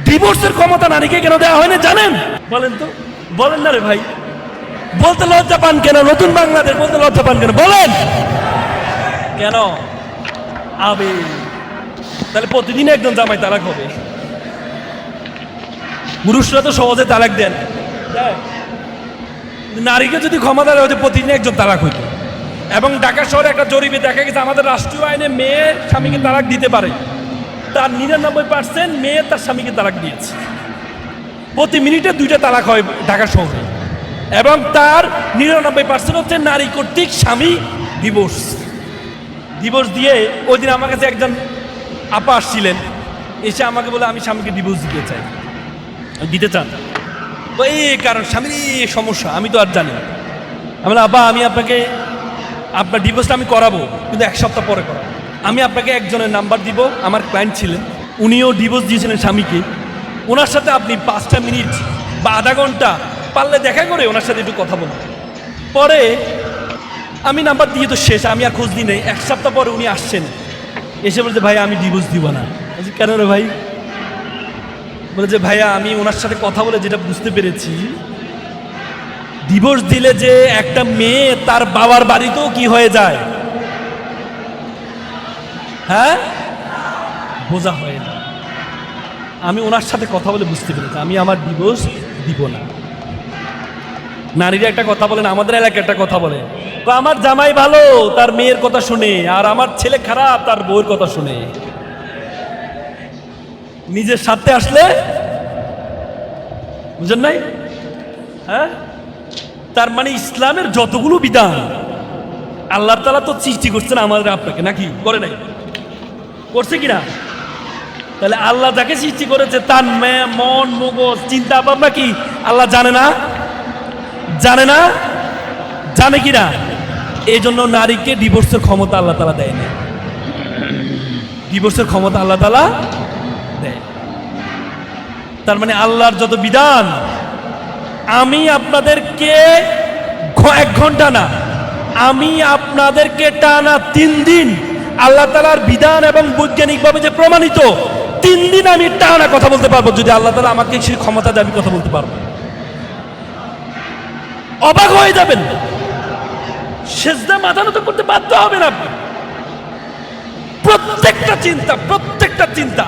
ডিভোর্সের ক্ষমতা নারীকে কেন দেওয়া হয় না জানেন? বলেন তো, বলেন না রে ভাই, বলতে লজ্জা পান কেন? নতুন বাংলাদেশ বলতে লজ্জা পান কেন বলেন? কেন? আবে তাহলে প্রতিদিন একজন জামাই তালাক হবে। পুরুষরা তো সহজে তালাক দেন, নারীকে যদি ক্ষমতা দেওয়া হতো প্রতিদিন একজন তালাক হইতো। এবং ঢাকা শহরে একটা জরিপে দেখা গেছে আমাদের রাষ্ট্রীয় আইনে মেয়ে স্বামীকে তালাক দিতে পারে, তার 99% মেয়ে তার স্বামীকে তালাক দিয়েছে। প্রতি মিনিটে 2টা তালাক হয় ঢাকা শহরে, এবং তার 99% হচ্ছে নারী কর্তৃক স্বামী ডিভোর্স দিয়ে। ওই দিন আমার কাছে একজন আপা আসছিলেন, এসে আমাকে বলে আমি স্বামীকে ডিভোর্স দিতে চান, এই কারণ স্বামীর এই সমস্যা আমি তো আর জানি না। আমি বললাম আপা আমি আপনাকে আপনার ডিভোর্সটা আমি করাবো, কিন্তু 1 সপ্তাহ পরে করাবো। আমি আপনাকে একজনের নাম্বার দিব, আমার ক্লায়েন্ট ছিলেন, উনিও ডিভোর্স দিয়েছিলেন স্বামীকে। ওনার সাথে আপনি 5টা মিনিট বা আধা ঘন্টা পারলে দেখা করে ওনার সাথে একটু কথা বলুন। পরে আমি নাম্বার দিয়ে তো শেষ, আমি আর খোঁজ দিই নেই। 1 সপ্তাহ পরে উনি আসছেন, এসে বলছে ভাই আমি ডিভোর্স দিব না। বলছি কেন রে ভাই? বলে যে ভাইয়া আমি ওনার সাথে কথা বলে যেটা বুঝতে পেরেছি, ডিভোর্স দিলে যে একটা মেয়ে তার বাবার বাড়িতেও কি হয়ে যায়, হ্যাঁ বোঝা হয়ে যায়। আমি ওনার সাথে কথা বলে বুঝতে পেরেছি আমি আমার ডিভোর্স দিব না। নারীরা একটা কথা বলেন, আমাদের এলাকায় একটা কথা বলে, আমার জামাই ভালো তার মেয়ের কথা শুনে, আর আমার ছেলে খারাপ তার বউয়ের কথা শুনে। নিজের সাথে আসলে বুঝেন নাই? হ্যাঁ, তার মানে ইসলামের যতগুলো বিধান আল্লাহ তাআলা তো সৃষ্টি করছেন আমাদের আপনাকে, নাকি করে নাই? করছে কিনা? তাহলে আল্লাহ যাকে সৃষ্টি করেছে তার মন মগজ চিন্তা ভাবনা কি আল্লাহ জানে না? জানে কিনা? এই জন্য নারীকে ডিভোর্সের ক্ষমতা আল্লাহ তাআলা দেয় না। ডিভোর্সের ক্ষমতা আল্লাহ তাআলা দেয়। তার মানে আল্লাহর যত বিধান, আমি আপনাদেরকে 1 ঘন্টা না, আমি আপনাদেরকে টানা 3 দিন আল্লাহ তাআলার বিধান এবং বৈজ্ঞানিকভাবে যে প্রমাণিত 3 দিন আমি টানা কথা বলতে পারবো। যদি আল্লাহ তাআলা আমাকে সেই ক্ষমতা দেয় আমি কথা বলতে পারবো। অবাক হয়ে যাবেন, সেজদা মাথা নত করতে বাধ্য হবেন আপনি। প্রত্যেকটা চিন্তা